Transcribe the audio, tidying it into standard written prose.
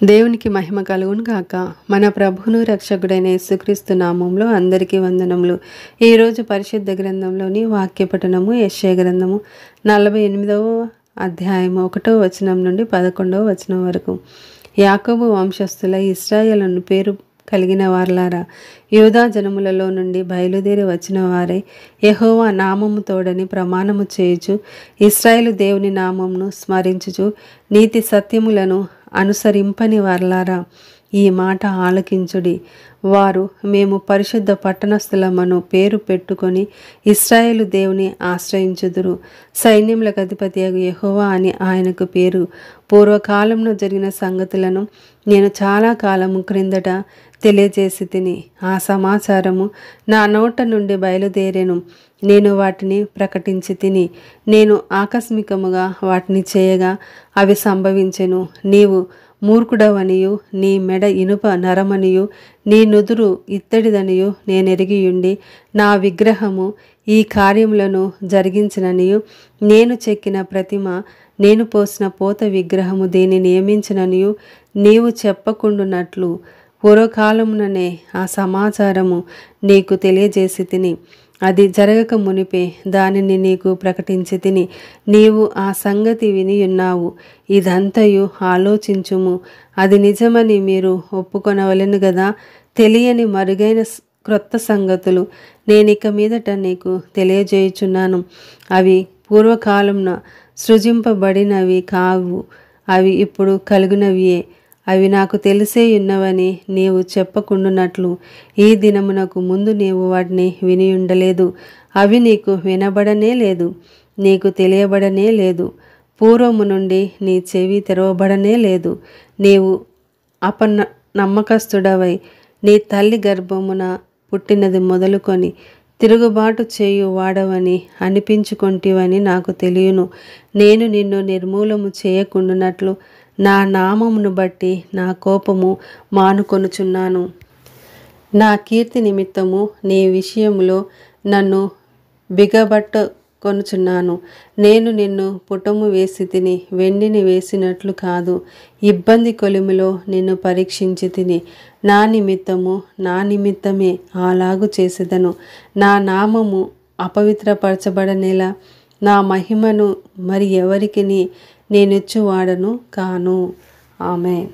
దేవునికి మహిమ కలుగును గాక. మన ప్రభువును రక్షకుడైన యేసుక్రీస్తు నామంలో అందరికీ వందనములు. ఈరోజు పరిశుద్ధ గ్రంథంలోని వాక్య పఠనము యెషయా గ్రంథము 48వ అధ్యాయము 1వ వచనం నుండి 11వ వచనం వరకు. యాకోబు వంశస్థుల ఇశ్రాయేలును పేరు కలిగిన వారలారా, యూదా జనములలో నుండి బయలుదేరి వచ్చిన వారే యెహోవా నామము తోడని ప్రమాణము చేయుచు, ఇశ్రాయేలు దేవుని నామమును స్మరించుచు, నీతి సత్యములను అనుసరింపని వారలారా, ఈ మాట ఆలకించుడి. వారు మేము పరిశుద్ధ పట్టణస్థులమను పేరు పెట్టుకొని ఇశ్రాయేలు దేవుని ఆశ్రయించుదురు. సైన్యములకు అధిపతియగు యెహోవా అని ఆయనకు పేరు. పూర్వకాలంలో జరిగిన సంగతులను నేను చాలా కాలము క్రిందట తెలియజేసి తిని, ఆ సమాచారము నా నోట నుండి బయలుదేరెను. నేను వాటిని ప్రకటించి తిని, నేను ఆకస్మికముగా వాటిని చేయగా అవి సంభవించెను. నీవు మూర్ఖుడవనియు, నీ మెడ ఇనుప నరమనియు, నీ నుదురు ఇత్తడిదనియు నేనెరిగియుండి, నా విగ్రహము ఈ కార్యములను జరిగించిననియు, నేను చెక్కిన ప్రతిమ, నేను పోసిన పోత విగ్రహము దీన్ని నియమించిననియు నీవు చెప్పకుండునట్లు పూర్వకాలముననే ఆ సమాచారము నీకు తెలియజేసి తిని, అది జరగక మునిపే దానిని నీకు ప్రకటించి తిని, నీవు ఆ సంగతి వినియున్నావు. ఇదంతయు ఆలోచించుము, అది నిజమని మీరు ఒప్పుకొనవలెను గదా. తెలియని మరుగైన క్రొత్త సంగతులు నేనిక మీదట నీకు తెలియజేయుచున్నాను. అవి పూర్వకాలమున సృజింపబడినవి కావు, అవి ఇప్పుడు కలిగినవియే. అవి నాకు తెలిసే ఉన్నవని నీవు చెప్పకుండునట్లు ఈ దినమునకు ముందు నీవు వాటిని వినియుండలేదు. అవి నీకు వినబడనే లేదు, నీకు తెలియబడనే లేదు. పూర్వము నుండి నీ చెవి తెరవబడనే లేదు. నీవు నమ్మకస్తుడవై నీ తల్లి గర్భమున పుట్టినది మొదలుకొని తిరుగుబాటు చేయు వాడవని అనిపించుకొంటివని నాకు తెలియను. నేను నిన్ను నిర్మూలము చేయకుండునట్లు నా నామమును బట్టి నా కోపము మానుకొనుచున్నాను. నా కీర్తి నిమిత్తము నీ విషయములో నన్ను బిగబట్టుకొనుచున్నాను. నేను నిన్ను పుటము వేసి తిని, వెండిని వేసినట్లు కాదు. ఇబ్బంది కొలిమిలో నిన్ను పరీక్షించి తిని, నా నిమిత్తమే అలాగు చేసేదను. నా నామము అపవిత్రపరచబడనేలా నా మహిమను మరి ఎవరికి నేనిచ్చువాడను కాను. ఆమేన్.